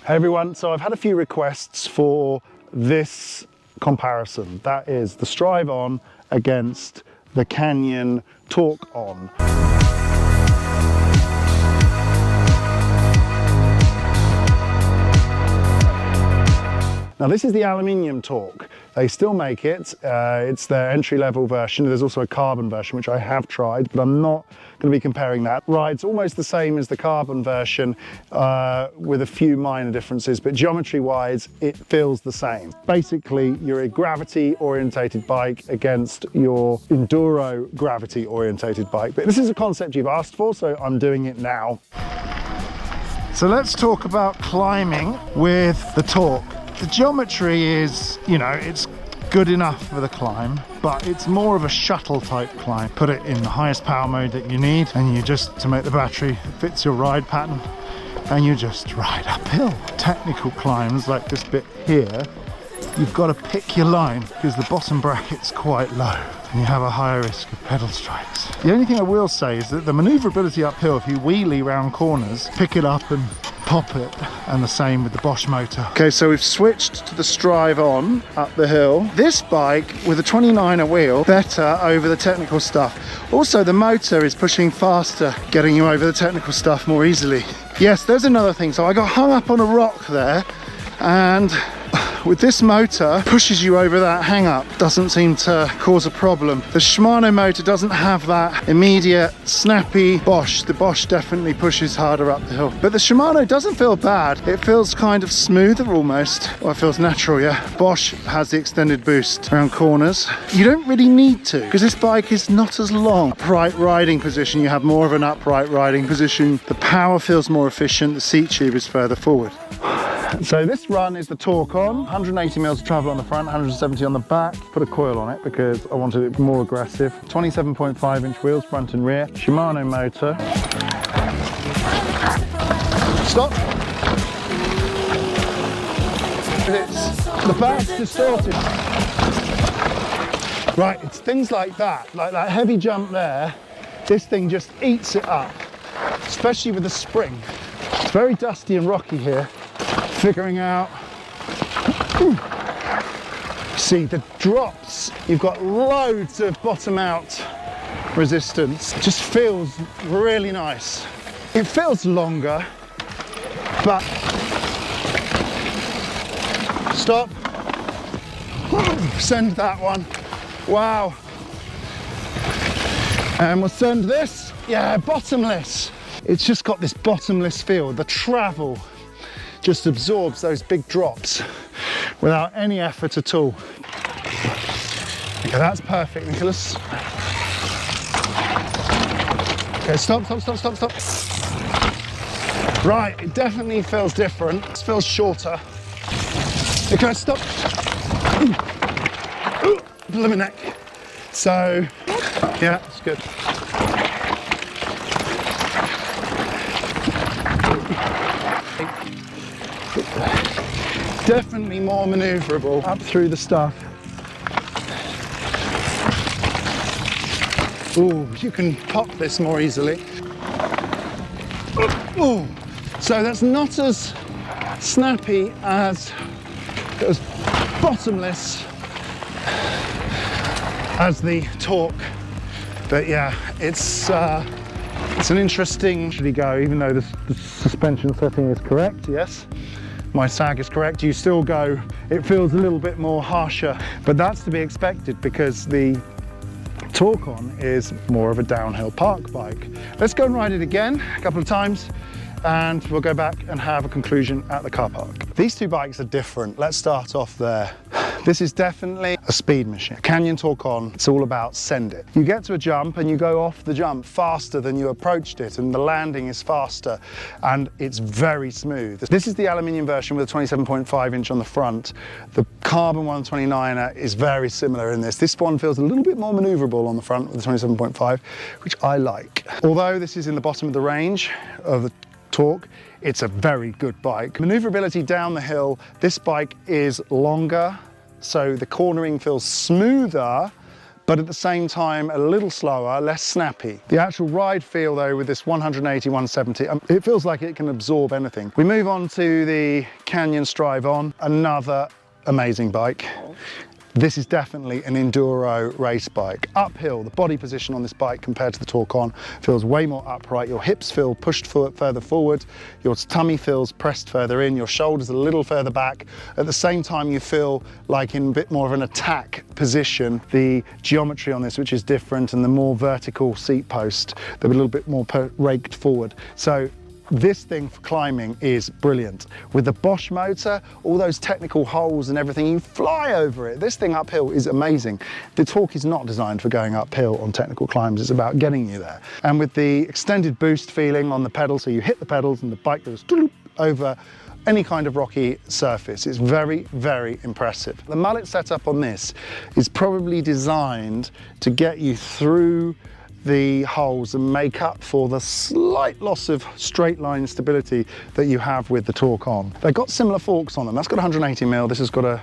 Hey everyone, so I've had a few requests for this comparison. That is the Strive On against the Canyon Torque On. Now this is the aluminium Torque. They still make it. It's their entry-level version. There's also a carbon version, which I have tried, but I'm not going to be comparing that. Rides almost the same as the carbon version with a few minor differences, but geometry-wise, it feels the same. Basically, you're a gravity-orientated bike against your enduro gravity-orientated bike. But this is a concept you've asked for, so I'm doing it now. So let's talk about climbing with the Torque. The geometry is, you know, it's good enough for the climb, but it's more of a shuttle type climb. Put it in the highest power mode that you need, and you just, to make the battery fits your ride pattern, and you just ride uphill. Technical climbs like this bit here, you've got to pick your line because the bottom bracket's quite low and you have a higher risk of pedal strikes. The only thing I will say is that the maneuverability uphill, if you wheelie round corners, pick it up and pop it, and the same with the Bosch motor. Okay, so we've switched to the Strive On up the hill. This bike with a 29er wheel, better over the technical stuff. Also, the motor is pushing faster, getting you over the technical stuff more easily. Yes, there's another thing. So I got hung up on a rock there, and with this motor, pushes you over that hang up, doesn't seem to cause a problem. The Shimano motor doesn't have that immediate snappy Bosch. The Bosch definitely pushes harder up the hill, but the Shimano doesn't feel bad. It feels kind of smoother almost, or it feels natural. Yeah, Bosch has the extended boost around corners. You don't really need to, because this bike is not as long. Upright riding position, you have more of an upright riding position. The power feels more efficient. The seat tube is further forward. So this run is the Torque On, 180 mils of travel on the front, 170 on the back. Put a coil on it because I wanted it more aggressive. 27.5 inch wheels, front and rear. Shimano motor. Stop. The back's distorted. Right, it's things like that heavy jump there. This thing just eats it up, especially with the spring. It's very dusty and rocky here. Figuring out, see the drops, you've got loads of bottom out resistance. It just feels really nice. It feels longer, but stop, send that one, wow. And we'll send this, yeah, bottomless. It's just got this bottomless feel. The travel just absorbs those big drops without any effort at all. Okay, that's perfect, Nicholas. Okay, stop. Right, it definitely feels different. It feels shorter. Okay, stop. Blow my neck. So, yeah, it's good. Definitely more maneuverable up through the stuff. Ooh, you can pop this more easily. Ooh, so that's not as snappy as bottomless as the Torque, but yeah, it's an interesting go, even though the suspension setting is correct, yes. My sag is correct, you still go, it feels a little bit more harsher, but that's to be expected because the Torque On is more of a downhill park bike. Let's go and ride it again a couple of times and we'll go back and have a conclusion at the car park. These two bikes are different. Let's start off there. This is definitely a speed machine. Canyon Torque On, it's all about send it. You get to a jump and you go off the jump faster than you approached it, and the landing is faster and it's very smooth. This is the aluminium version with a 27.5 inch on the front. The carbon 129er is very similar in this. This one feels a little bit more maneuverable on the front with the 27.5, which I like. Although this is in the bottom of the range of the Torque, it's a very good bike. Maneuverability down the hill, this bike is longer, so the cornering feels smoother, but at the same time, a little slower, less snappy. The actual ride feel though with this 180, 170, it feels like it can absorb anything. We move on to the Canyon Strive-On, another amazing bike. This is definitely an enduro race bike. Uphill, the body position on this bike compared to the Torc-On feels way more upright. Your hips feel pushed further forward. Your tummy feels pressed further in. Your shoulders a little further back. At the same time, you feel like in a bit more of an attack position. The geometry on this, which is different, and the more vertical seat post, they're a little bit more raked forward. So this thing for climbing is brilliant. With the Bosch motor, all those technical holes and everything, you fly over it. This thing uphill is amazing. The Torc is not designed for going uphill on technical climbs, it's about getting you there. And with the extended boost feeling on the pedal, so you hit the pedals and the bike goes over any kind of rocky surface. It's very, very impressive. The mullet setup on this is probably designed to get you through the holes and make up for the slight loss of straight line stability that you have with the Torc-On. They've got similar forks on them. That's got 180mm, this has got a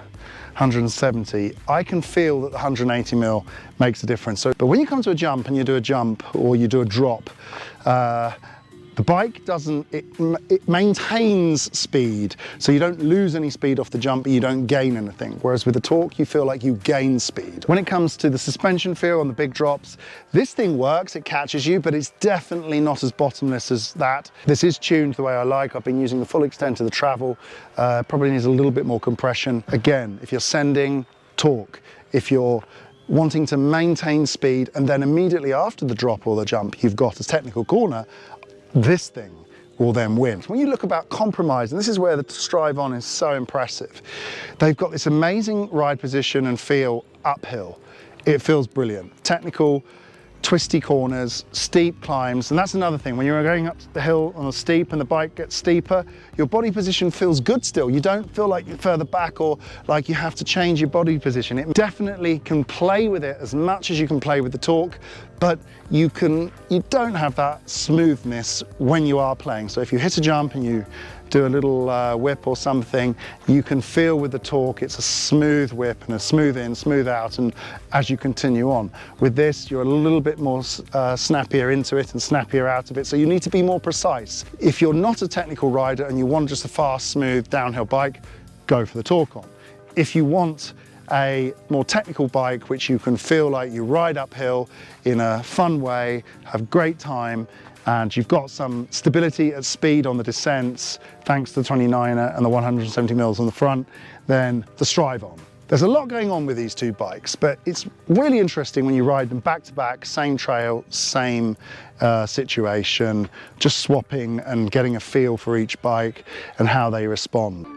170. I can feel that the 180mm makes a difference. But when you come to a jump and you do a jump or you do a drop, the bike doesn't, it maintains speed, so you don't lose any speed off the jump, but you don't gain anything. Whereas with the Torc, you feel like you gain speed. When it comes to the suspension feel on the big drops, this thing works, it catches you, but it's definitely not as bottomless as that. This is tuned the way I like. I've been using the full extent of the travel. Probably needs a little bit more compression. Again, if you're sending, Torc. If you're wanting to maintain speed and then immediately after the drop or the jump, you've got a technical corner, this thing will then win. When you look about compromise, and this is where the Strive-On is so impressive, they've got this amazing ride position and feel uphill. It feels brilliant. Technical, twisty corners, steep climbs, and that's another thing. When you're going up the hill on a steep and the bike gets steeper, your body position feels good still. You don't feel like you're further back or like you have to change your body position. It definitely can play with it as much as you can play with the Torc, but you don't have that smoothness when you are playing. So if you hit a jump and you do a little whip or something, you can feel with the Torc it's a smooth whip and a smooth in, smooth out, and as you continue on. With this, you're a little bit more snappier into it and snappier out of it, so you need to be more precise. If you're not a technical rider and you want just a fast, smooth downhill bike, go for the Torc-On. If you want a more technical bike which you can feel like you ride uphill in a fun way, have great time, and you've got some stability at speed on the descents thanks to the 29er and the 170mm on the front, then the Strive-On. There's a lot going on with these two bikes, but it's really interesting when you ride them back to back, same trail, same situation, just swapping and getting a feel for each bike and how they respond.